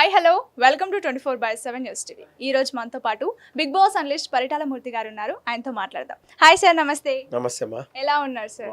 Hi hello welcome to 24/7 news TV. ఈ రోజు మనతో పాటు బిగ్ బాస్ అనలిస్ట్ పరిటాల మూర్తి గారు ఉన్నారు. ఆయనతో మాట్లాడదాం. హాయ్ సార్, నమస్తే. నమస్తే అమ్మా. ఎలా ఉన్నారు సార్?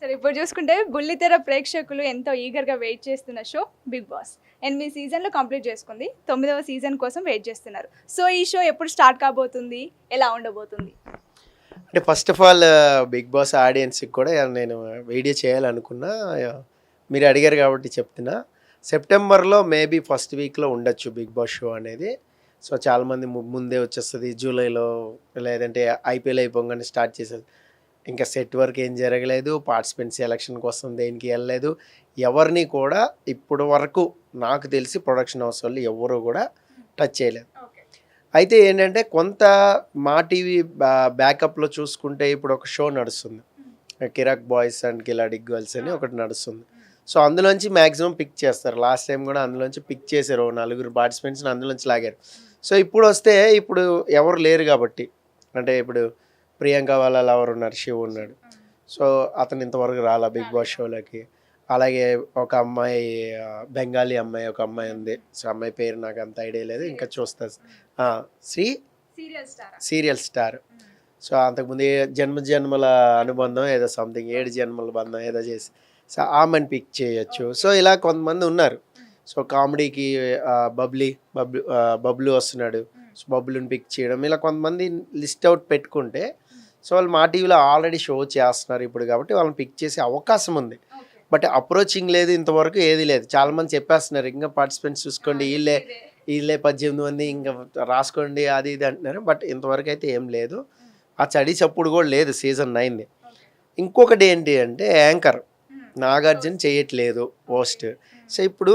సార్, ఇప్పుడు చూసుకుంటే బుల్లితెర ప్రేక్షకులు ఎంతో ఈగర్గా వెయిట్ చేస్తున్న షో బిగ్ బాస్ 8 సీజన్లు కంప్లీట్ చేసుకుంది. 9వ సీజన్ కోసం వెయిట్ చేస్తున్నారు. సో ఈ షో ఎప్పుడు స్టార్ట్ కాబోతుంది, ఎలా ఉండబోతుంది? అంటే first of all Bigg Boss ఆడియన్స్కి కూడా నేను వీడియో చేయాలనుకున్నా, మీరు అడిగారు కాబట్టి చెప్తున్నా. సెప్టెంబర్లో మేబీ ఫస్ట్ వీక్లో ఉండొచ్చు బిగ్ బాస్ షో అనేది. సో చాలామంది ముందే వచ్చేస్తుంది జూలైలో, లేదంటే ఐపీఎల్ అయిపోగానే స్టార్ట్ చేసేది. ఇంకా సెట్ వర్క్ ఏం జరగలేదు, పార్టిసిపెంట్స్ ఎలక్షన్ కోసం దేనికి వెళ్ళలేదు, ఎవరిని కూడా ఇప్పుడు వరకు నాకు తెలిసి ప్రొడక్షన్ హౌస్ వాళ్ళు ఎవరు కూడా టచ్ చేయలేదు. అయితే ఏంటంటే కొంత మా టీవీ బ్యాకప్లో చూసుకుంటే ఇప్పుడు ఒక షో నడుస్తుంది, కిరాక్ బాయ్స్ అండ్ కిలాడి గర్ల్స్ అని ఒకటి నడుస్తుంది. సో అందులోంచి మ్యాక్సిమం పిక్ చేస్తారు. లాస్ట్ టైం కూడా అందులోంచి పిక్ చేశారు, 4 పార్టిసిపెంట్స్ని అందులోంచి లాగారు. సో ఇప్పుడు వస్తే ఇప్పుడు ఎవరు లేరు కాబట్టి, అంటే ఇప్పుడు ప్రియాంక వాళ్ళ లవర్ ఉన్నారు, శివ్ ఉన్నాడు. సో అతను ఇంతవరకు రాలా బిగ్ బాస్ షోలోకి. అలాగే ఒక అమ్మాయి, బెంగాలీ అమ్మాయి ఒక అమ్మాయి ఉంది. సో అమ్మాయి పేరు నాకు అంత ఐడియా లేదు, ఇంకా చూస్తా. Serial star. సో అంతకుముందు జన్మల అనుబంధం ఏదో సంథింగ్ 7 జన్మల బంధం ఏదో చేసి, సో ఆమెను పిక్ చేయొచ్చు. సో ఇలా కొంతమంది ఉన్నారు. సో కామెడీకి బబ్లు వస్తున్నాడు, సో బబ్లుని పిక్ చేయడం, ఇలా కొంతమంది లిస్ట్ అవుట్ పెట్టుకుంటే, సో వాళ్ళు మా టీవీలో ఆల్రెడీ షో చేస్తున్నారు ఇప్పుడు కాబట్టి వాళ్ళని పిక్ చేసే అవకాశం ఉంది. బట్ అప్రోచింగ్ లేదు, ఇంతవరకు ఏది లేదు. చాలామంది చెప్పేస్తున్నారు ఇంకా పార్టిసిపెంట్స్ చూసుకోండి, వీళ్ళే 18 మంది ఇంకా రాసుకోండి అది ఇది అంటున్నారు. బట్ ఇంతవరకు అయితే ఏం లేదు, ఆ చడి చప్పుడు కూడా లేదు సీజన్ 9ది. ఇంకొకటి ఏంటి అంటే యాంకర్ నాగార్జున చేయట్లేదు పోస్ట్. సో ఇప్పుడు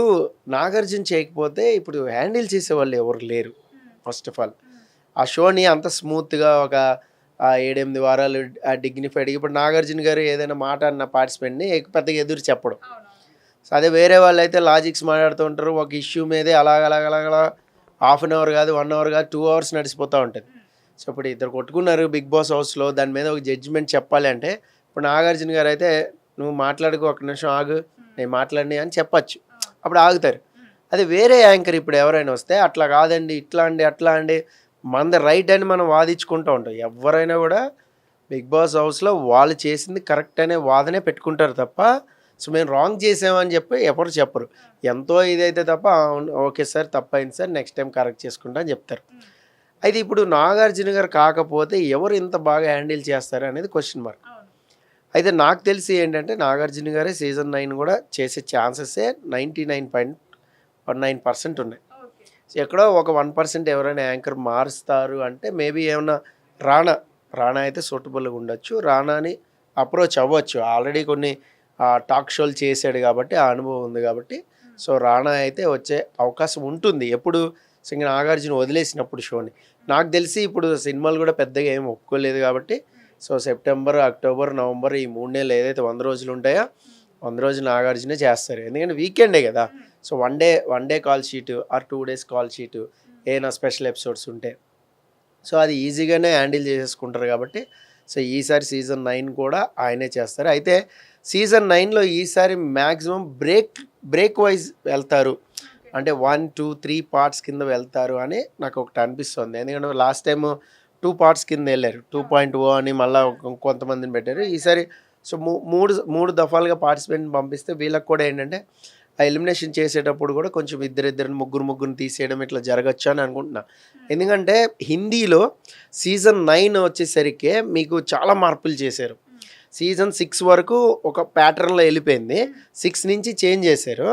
నాగార్జున చేయకపోతే ఇప్పుడు హ్యాండిల్ చేసేవాళ్ళు ఎవరు లేరు. ఫస్ట్ ఆఫ్ ఆల్ ఆ షోని అంత స్మూత్గా ఒక 7-8 వారాలు డిగ్నిఫైడ్గా, ఇప్పుడు నాగార్జున గారు ఏదైనా మాట అన్న పార్టిసిపెంట్ని పెద్దగా ఎదురు చెప్పడం. సో అదే వేరే వాళ్ళు అయితే లాజిక్స్ మాట్లాడుతూ ఉంటారు, ఒక ఇష్యూ మీదే అలాగ హాఫ్ అన్ అవర్ కాదు, 1 అవర్ కాదు, 2 అవర్స్ నడిచిపోతూ ఉంటుంది. సో ఇప్పుడు ఇద్దరు కొట్టుకున్నారు బిగ్ బాస్ హౌస్లో, దాని మీద ఒక జడ్జిమెంట్ చెప్పాలి అంటే ఇప్పుడు నాగార్జున గారు అయితే నువ్వు మాట్లాడుకో, 1 నిమిషం ఆగు, నేను మాట్లాడినా అని చెప్పచ్చు, అప్పుడు ఆగుతారు. అదే వేరే యాంకర్ ఇప్పుడు ఎవరైనా వస్తే అట్లా కాదండి, ఇట్లా అండి, అట్లా అండి, మనది రైట్ అని మనం వాదించుకుంటూ ఉంటాం. ఎవరైనా కూడా బిగ్ బాస్ హౌస్లో వాళ్ళు చేసింది కరెక్ట్ అనే వాదనే పెట్టుకుంటారు తప్ప, సో మేము రాంగ్ చేసామని చెప్పి ఎవరు చెప్పరు. ఎంతో ఇదైతే తప్ప ఓకే సార్ తప్పైంది సార్, నెక్స్ట్ టైం కరెక్ట్ చేసుకుంటా అని చెప్తారు. అయితే ఇప్పుడు నాగార్జున గారు కాకపోతే ఎవరు ఇంత బాగా హ్యాండిల్ చేస్తారు అనేది క్వశ్చన్ మార్క్. అయితే నాకు తెలిసి ఏంటంటే నాగార్జున గారే సీజన్ 9 కూడా చేసే ఛాన్సెసే 99.19% ఉన్నాయి. సో ఎక్కడో ఒక 1% ఎవరైనా యాంకర్ మారుస్తారు అంటే మేబీ ఏమన్నా రాణా అయితే సూటబుల్గా ఉండొచ్చు, రాణాని అప్రోచ్ అవ్వచ్చు. ఆల్రెడీ కొన్ని టాక్ షోలు చేశాడు కాబట్టి ఆ అనుభవం ఉంది కాబట్టి, సో రాణా అయితే వచ్చే అవకాశం ఉంటుంది. ఎప్పుడు సింగర్ నాగార్జున వదిలేసినప్పుడు షోని. నాకు తెలిసి ఇప్పుడు సినిమాలు కూడా పెద్దగా ఏమి ఒప్పుకోలేదు కాబట్టి, సో సెప్టెంబర్, అక్టోబర్, నవంబర్ ఈ 3 నెలలు ఏదైతే 100 రోజులు ఉంటాయో 100 రోజులు నాగార్జునే చేస్తారు. ఎందుకంటే వీకెండే కదా. So one day call sheet or 2 days call sheet ఏమైనా స్పెషల్ ఎపిసోడ్స్ ఉంటే, సో అది ఈజీగానే హ్యాండిల్ చేసేసుకుంటారు కాబట్టి, సో ఈసారి సీజన్ 9 కూడా ఆయనే చేస్తారు. అయితే సీజన్ 9లో ఈసారి మ్యాక్సిమం బ్రేక్ వైజ్ వెళ్తారు, అంటే 1, 2, 3 పార్ట్స్ కింద వెళ్తారు అని నాకు ఒకటి అనిపిస్తుంది. ఎందుకంటే లాస్ట్ టైం 2 పార్ట్స్ కింద వెళ్ళారు, 2.0 అని మళ్ళీ కొంతమందిని పెట్టారు. ఈసారి సో మూడు దఫాలుగా పార్టిసిపెంట్ పంపిస్తే వీళ్ళకి కూడా ఏంటంటే ఆ ఎలిమినేషన్ చేసేటప్పుడు కూడా కొంచెం ఇద్దరిని ముగ్గురిని తీసేయడం ఇట్లా జరగచ్చు అని అనుకుంటున్నా. ఎందుకంటే హిందీలో సీజన్ 9 వచ్చేసరికి మీకు చాలా మార్పులు చేశారు. సీజన్ 6 వరకు ఒక ప్యాటర్న్లో వెళ్ళిపోయింది, 6 నుంచి చేంజ్ చేశారు.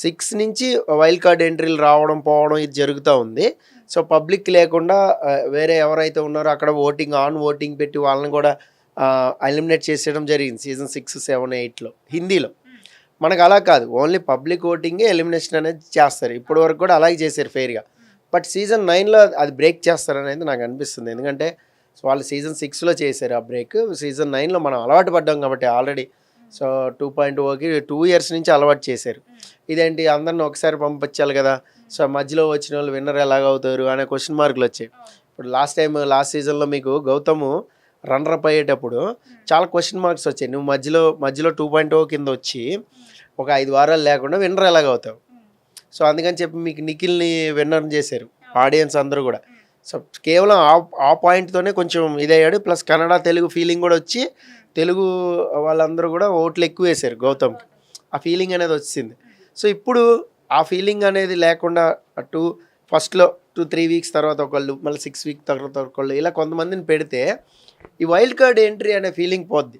6 నుంచి వైల్డ్ కార్డ్ ఎంట్రీలు రావడం పోవడం ఇది జరుగుతూ ఉంది. సో పబ్లిక్ లేకుండా వేరే ఎవరైతే ఉన్నారో అక్కడ ఓటింగ్ పెట్టి వాళ్ళని కూడా ఎలిమినేట్ చేసేయడం జరిగింది సీజన్ 6, 7, 8లో హిందీలో. మనకు అలా కాదు, ఓన్లీ పబ్లిక్ ఓటింగే ఎలిమినేషన్ అనేది చేస్తారు. ఇప్పటి వరకు కూడా అలాగే చేశారు ఫెయిర్గా. బట్ సీజన్ 9లో అది బ్రేక్ చేస్తారనేది నాకు అనిపిస్తుంది. ఎందుకంటే వాళ్ళు సీజన్ 6లో చేశారు ఆ బ్రేక్, సీజన్ 9లో మనం అలవాటు పడ్డాం కాబట్టి ఆల్రెడీ. సో 2.0కి 2 ఇయర్స్ నుంచి అలవాటు చేశారు. ఇదేంటి అందరిని ఒకసారి పంపించాలి కదా, సో మధ్యలో వచ్చిన వాళ్ళు విన్నర్ ఎలాగవుతారు అనే క్వశ్చన్ మార్కులు వచ్చాయి. ఇప్పుడు లాస్ట్ సీజన్లో మీకు గౌతమ్ రన్నరప్ అయ్యేటప్పుడు చాలా క్వశ్చన్ మార్క్స్ వచ్చాయి. నువ్వు మధ్యలో 2.0 కింద వచ్చి ఒక 5 వారాలు లేకుండా విన్నర్ ఎలాగవుతావు? సో అందుకని చెప్పి మీకు నిఖిల్ని విన్నర్ చేశారు ఆడియన్స్ అందరూ కూడా. సో కేవలం ఆ పాయింట్తోనే కొంచెం ఇదయ్యాడు. ప్లస్ కన్నడ తెలుగు ఫీలింగ్ కూడా వచ్చి తెలుగు వాళ్ళందరూ కూడా ఓట్లు ఎక్కువ వేశారు గౌతమ్కి. ఆ ఫీలింగ్ అనేది వచ్చింది. సో ఇప్పుడు ఆ ఫీలింగ్ అనేది లేకుండా ఫస్ట్లో 2-3 వీక్స్ తర్వాత ఒకళ్ళు, మళ్ళీ 6 వీక్స్ తర్వాత ఒకళ్ళు, ఇలా కొంతమందిని పెడితే ఈ వైల్డ్ కార్డ్ ఎంట్రీ అనే ఫీలింగ్ పోద్ది.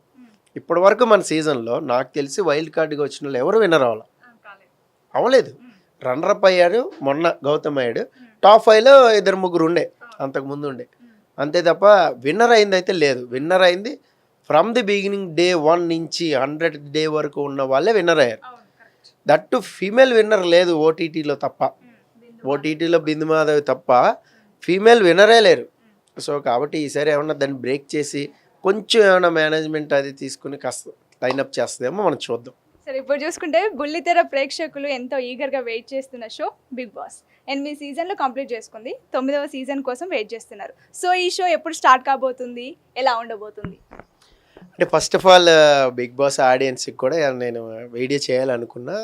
ఇప్పటి వరకు మన సీజన్లో నాకు తెలిసి వైల్డ్ కార్డ్గా వచ్చిన వాళ్ళు ఎవరు విన్నర్ అవ్వలేదు. రన్నరప్ అయ్యాడు మొన్న గౌతమ్ అయ్యాడు. టాప్ 5లో 2-3 ఉండే, అంతకుముందు ఉండే, అంతే తప్ప విన్నర్ అయింది అయితే లేదు. విన్నర్ అయింది ఫ్రమ్ ది బిగినింగ్ డే 1 నుంచి 100th డే వరకు ఉన్న వాళ్ళే విన్నర్ అయ్యారు. దట్టు ఫీమేల్ విన్నర్ లేదు ఓటీటీలో తప్ప. ఓటీటీలో బిందు మాధవి తప్ప ఫీమేల్ విన్నరే లేరు. సో కాబట్టి ఈసారి ఏమన్నా దాన్ని బ్రేక్ చేసి కొంచెం ఏమైనా మేనేజ్మెంట్ అది తీసుకుని కాస్త లైనప్ చేస్తుందేమో మనం చూద్దాం. సరే, ఇప్పుడు చూసుకుంటే బుల్లితెర ప్రేక్షకులు ఎంతో ఈగర్గా వెయిట్ చేస్తున్న షో బిగ్ బాస్ 8 సీజన్లు కంప్లీట్ చేసుకుంది. 9వ సీజన్ కోసం వెయిట్ చేస్తున్నారు. సో ఈ షో ఎప్పుడు స్టార్ట్ కాబోతుంది, ఎలా ఉండబోతుంది? అంటే first of all Bigg Boss ఆడియన్స్కి కూడా నేను వీడియో చేయాలనుకున్నా,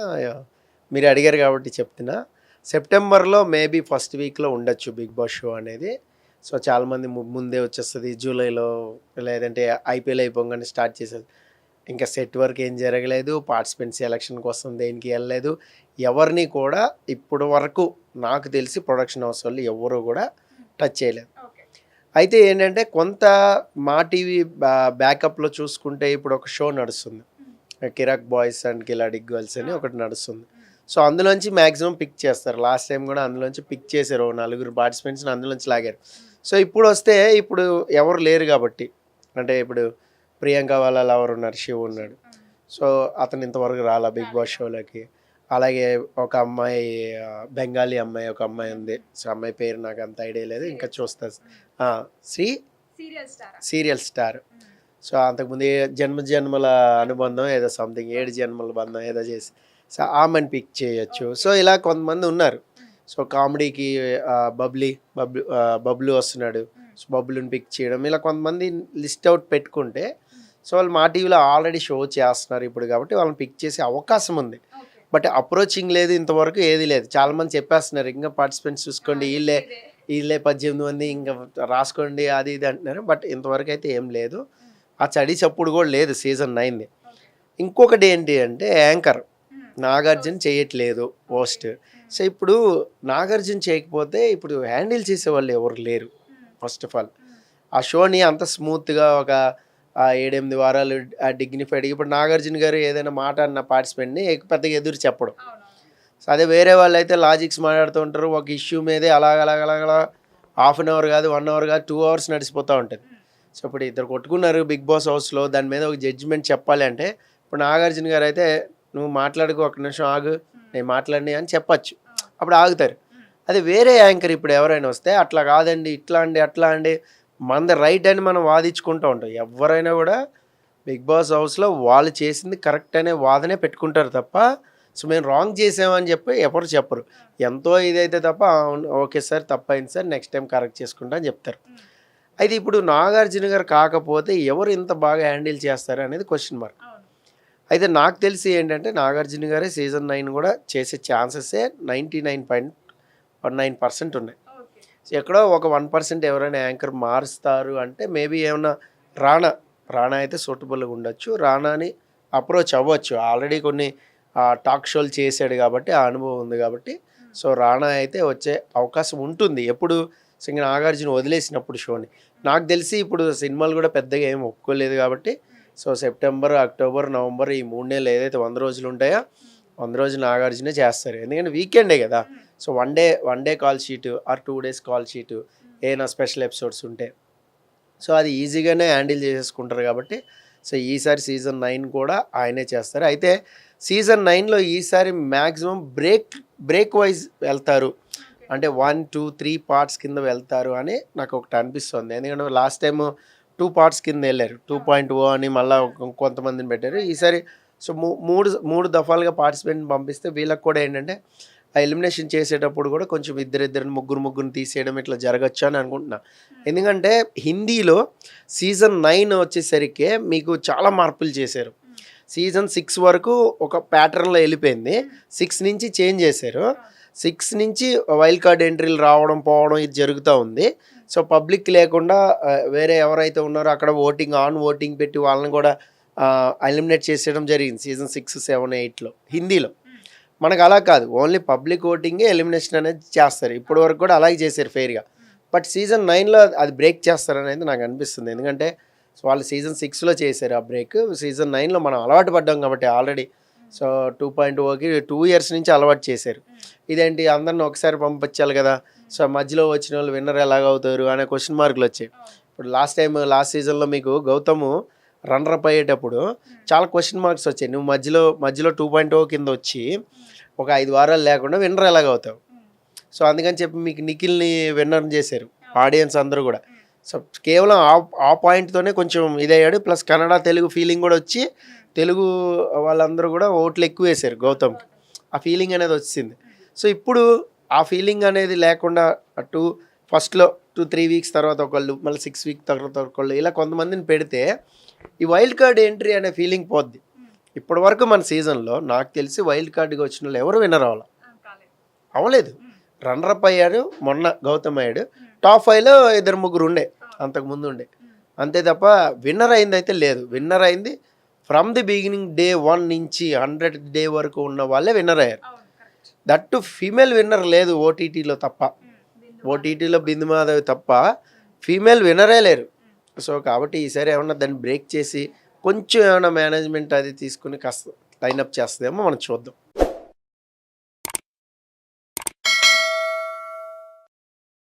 మీరు అడిగారు కాబట్టి చెప్తున్నా. సెప్టెంబర్లో మేబీ ఫస్ట్ వీక్లో ఉండొచ్చు బిగ్ బాస్ షో అనేది. సో చాలామంది ముందే వచ్చేస్తుంది జూలైలో, లేదంటే ఐపీఎల్ అయిపోగానే స్టార్ట్ చేసేది. ఇంకా సెట్ వర్క్ ఏం జరగలేదు, పార్టిసిపెంట్స్ ఎలక్షన్ కోసం దేనికి వెళ్ళలేదు, ఎవరిని కూడా ఇప్పుడు వరకు నాకు తెలిసి ప్రొడక్షన్ హౌస్ వాళ్ళు ఎవరు కూడా టచ్ చేయలేదు. అయితే ఏంటంటే కొంత మా టీవీ బ్యాకప్లో చూసుకుంటే ఇప్పుడు ఒక షో నడుస్తుంది, కిరాక్ బాయ్స్ అండ్ కిలాడి గర్ల్స్ అని ఒకటి నడుస్తుంది. సో అందులోంచి మ్యాక్సిమం పిక్ చేస్తారు. లాస్ట్ టైం కూడా అందులోంచి పిక్ చేశారు, 4 పార్టిసిపెంట్స్ని అందులోంచి లాగారు. సో ఇప్పుడు వస్తే ఇప్పుడు ఎవరు లేరు కాబట్టి, అంటే ఇప్పుడు ప్రియాంక వాళ్ళ లవర్ ఉన్నారు, శివ్ ఉన్నాడు. సో అతను ఇంతవరకు రాలా బిగ్ బాస్ షోలోకి. అలాగే ఒక అమ్మాయి, బెంగాలీ అమ్మాయి ఒక అమ్మాయి ఉంది. సో అమ్మాయి పేరు నాకు అంత ఐడియా లేదు, ఇంకా చూస్తా. Serial star. సో అంతకుముందు జన్మల అనుబంధం ఏదో సంథింగ్ 7 జన్మల బంధం ఏదో చేసి, సో ఆమెను పిక్ చేయొచ్చు. సో ఇలా కొంతమంది ఉన్నారు. సో కామెడీకి బబ్లు వస్తున్నాడు, సో బబ్లుని పిక్ చేయడం, ఇలా కొంతమంది లిస్ట్ అవుట్ పెట్టుకుంటే, సో వాళ్ళు మా టీవీలో ఆల్రెడీ షో చేస్తున్నారు ఇప్పుడు కాబట్టి వాళ్ళని పిక్ చేసే అవకాశం ఉంది. బట్ అప్రోచింగ్ లేదు, ఇంతవరకు ఏది లేదు. చాలామంది చెప్పేస్తున్నారు ఇంకా పార్టిసిపెంట్స్ చూసుకోండి, వీళ్ళే 18 మంది ఇంకా రాసుకోండి అది ఇది అంటున్నారు. బట్ ఇంతవరకు అయితే ఏం లేదు. ఆ చడి చప్పుడు కూడా లేదు సీజన్ 9ది. ఇంకొకటి ఏంటి అంటే యాంకర్ నాగార్జున చేయట్లేదు పోస్ట్. సో ఇప్పుడు నాగార్జున చేయకపోతే ఇప్పుడు హ్యాండిల్ చేసే వాళ్ళు ఎవరు లేరు. ఫస్ట్ ఆఫ్ ఆల్ ఆ షోని అంత స్మూత్గా ఒక 7-8 వారాలు డిగ్నిఫైడ్గా, ఇప్పుడు నాగార్జున గారు ఏదైనా మాట అన్న పార్టిసిపెంట్ని పెద్దగా ఎదురు చెప్పడం. సో అదే వేరే వాళ్ళు అయితే లాజిక్స్ మాట్లాడుతూ ఉంటారు, ఒక ఇష్యూ మీదే అలాగ హాఫ్ అన్ అవర్ కాదు, 1 అవర్ కాదు, 2 అవర్స్ నడిచిపోతూ ఉంటుంది. సో ఇప్పుడు ఇద్దరు కొట్టుకున్నారు బిగ్ బాస్ హౌస్లో, దాని మీద ఒక జడ్జిమెంట్ చెప్పాలి అంటే ఇప్పుడు నాగార్జున గారు అయితే నువ్వు మాట్లాడుకో, 1 నిమిషం ఆగు, నేను మాట్లాడి అని చెప్పచ్చు, అప్పుడు ఆగుతారు. అదే వేరే యాంకర్ ఇప్పుడు ఎవరైనా వస్తే అట్లా కాదండి, ఇట్లా అండి, అట్లా అండి, మనది రైట్ అని మనం వాదించుకుంటూ ఉంటాం. ఎవరైనా కూడా బిగ్ బాస్ హౌస్లో వాళ్ళు చేసింది కరెక్ట్ అనే వాదనే పెట్టుకుంటారు తప్ప, సో మేము రాంగ్ చేసామని చెప్పి ఎవరు చెప్పరు. ఎంతో ఇదైతే తప్ప ఓకే సార్ తప్పైంది సార్, నెక్స్ట్ టైం కరెక్ట్ చేసుకుంటా అని చెప్తారు. అయితే ఇప్పుడు నాగార్జున గారు కాకపోతే ఎవరు ఇంత బాగా హ్యాండిల్ చేస్తారు అనేది క్వశ్చన్ మార్క్. అయితే నాకు తెలిసి ఏంటంటే నాగార్జున గారే సీజన్ 9 కూడా చేసే ఛాన్సెసే 99.19% ఉన్నాయి. సో ఎక్కడో ఒక 1% ఎవరైనా యాంకర్ మారుస్తారు అంటే మేబీ ఏమన్నా రాణా అయితే సూటబుల్గా ఉండొచ్చు, రాణాని అప్రోచ్ అవ్వచ్చు. ఆల్రెడీ కొన్ని టాక్ షోలు చేశాడు కాబట్టి ఆ అనుభవం ఉంది కాబట్టి, సో రాణా అయితే వచ్చే అవకాశం ఉంటుంది. ఎప్పుడు ఇంకా నాగార్జున వదిలేసినప్పుడు షోని. నాకు తెలిసి ఇప్పుడు సినిమాలు కూడా పెద్దగా ఏం ఒప్పుకోలేదు కాబట్టి, సో సెప్టెంబర్, అక్టోబర్, నవంబర్ ఈ 3 నెలలు ఏదైతే 100 రోజులు ఉంటాయో 100 రోజులు నాగార్జునే చేస్తారు. ఎందుకంటే వీకెండే కదా. So one day call sheet or 2 days call sheet ఏమైనా స్పెషల్ ఎపిసోడ్స్ ఉంటే, సో అది ఈజీగానే హ్యాండిల్ చేసేసుకుంటారు కాబట్టి, సో ఈసారి సీజన్ 9 కూడా ఆయనే చేస్తారు. అయితే సీజన్ 9లో ఈసారి మ్యాక్సిమం బ్రేక్ వైజ్ వెళ్తారు, అంటే 1, 2, 3 పార్ట్స్ కింద వెళ్తారు అని నాకు ఒకటి అనిపిస్తుంది. ఎందుకంటే లాస్ట్ టైము 2 పార్ట్స్ కింద వెళ్ళారు, 2.0 అని మళ్ళీ కొంతమందిని పెట్టారు. ఈసారి సో మూడు దఫాలుగా పార్టిసిపెంట్ పంపిస్తే వీళ్ళకి కూడా ఏంటంటే ఆ ఎలిమినేషన్ చేసేటప్పుడు కూడా కొంచెం ఇద్దరిని ముగ్గురిని తీసేయడం ఇట్లా జరగచ్చు అని అనుకుంటున్నా. ఎందుకంటే హిందీలో సీజన్ 9 వచ్చేసరికి మీకు చాలా మార్పులు చేశారు. సీజన్ 6 వరకు ఒక ప్యాటర్న్లో వెళ్ళిపోయింది, 6 నుంచి చేంజ్ చేశారు. 6 నుంచి వైల్డ్ కార్డ్ ఎంట్రీలు రావడం పోవడం ఇది జరుగుతూ ఉంది. సో పబ్లిక్ లేకుండా వేరే ఎవరైతే ఉన్నారో అక్కడ ఓటింగ్ పెట్టి వాళ్ళని కూడా ఎలిమినేట్ చేసేయడం జరిగింది సీజన్ 6, 7, 8లో హిందీలో. మనకు అలా కాదు, ఓన్లీ పబ్లిక్ ఓటింగే ఎలిమినేషన్ అనేది చేస్తారు. ఇప్పటి వరకు కూడా అలాగే చేశారు ఫెయిర్గా. బట్ సీజన్ 9లో అది బ్రేక్ చేస్తారనేది నాకు అనిపిస్తుంది. ఎందుకంటే వాళ్ళు సీజన్ 6లో చేశారు ఆ బ్రేక్. సీజన్ 9లో మనం అలవాటు పడ్డాం కాబట్టి ఆల్రెడీ. సో 2.0కి 2 ఇయర్స్ నుంచి అలవాటు చేశారు. ఇదేంటి అందరిని ఒకసారి పంపించాలి కదా, సో మధ్యలో వచ్చిన వాళ్ళు విన్నర్ ఎలాగవుతారు అనే క్వశ్చన్ మార్కులు వచ్చాయి. ఇప్పుడు లాస్ట్ సీజన్లో మీకు గౌతమ్ రన్నరప్ అయ్యేటప్పుడు చాలా క్వశ్చన్ మార్క్స్ వచ్చాయి. నువ్వు మధ్యలో 2.0 కింద వచ్చి ఒక 5 వారాలు లేకుండా విన్నర్ ఎలాగవుతావు. సో అందుకని చెప్పి మీకు నిఖిల్ని విన్నర్ చేశారు ఆడియన్స్ అందరూ కూడా. సో కేవలం ఆ పాయింట్తోనే కొంచెం ఇదయ్యాడు. ప్లస్ కన్నడ తెలుగు ఫీలింగ్ కూడా వచ్చి తెలుగు వాళ్ళందరూ కూడా ఓట్లు ఎక్కువ వేశారు గౌతమ్కి. ఆ ఫీలింగ్ అనేది వచ్చింది. సో ఇప్పుడు ఆ ఫీలింగ్ అనేది లేకుండా ఫస్ట్లో 2-3 వీక్స్ తర్వాత ఒకళ్ళు, మళ్ళీ 6 వీక్ తర్వాత ఒకళ్ళు, ఇలా కొంతమందిని పెడితే ఈ వైల్డ్ కార్డ్ ఎంట్రీ అనే ఫీలింగ్ పోద్ది. ఇప్పటి వరకు మన సీజన్లో నాకు తెలిసి వైల్డ్ కార్డ్కి వచ్చిన వాళ్ళు ఎవరు విన్నర్ అవ్వలేదు. రన్నరప్ అయ్యాడు మొన్న గౌతమ్ అయ్యాడు. టాప్ 5లో 2-3 ఉండే, అంతకుముందు ఉండే, అంతే తప్ప విన్నర్ అయింది అయితే లేదు. విన్నర్ అయింది ఫ్రమ్ ది బిగినింగ్ డే 1 నుంచి 100th డే వరకు ఉన్న వాళ్ళే విన్నర్ అయ్యారు. దట్టు ఫీమేల్ విన్నర్ లేదు ఓటీటీలో తప్ప. ఓటీటీలో బిందు మాధవి తప్ప ఫీమేల్ విన్నరే లేరు. సో కాబట్టి ఈసారి ఏమన్నా దాన్ని బ్రేక్ చేసి కొంచెం ఏమైనా మేనేజ్మెంట్ అది తీసుకుని కాస్త లైనప్ చేస్తుందేమో మనం చూద్దాం.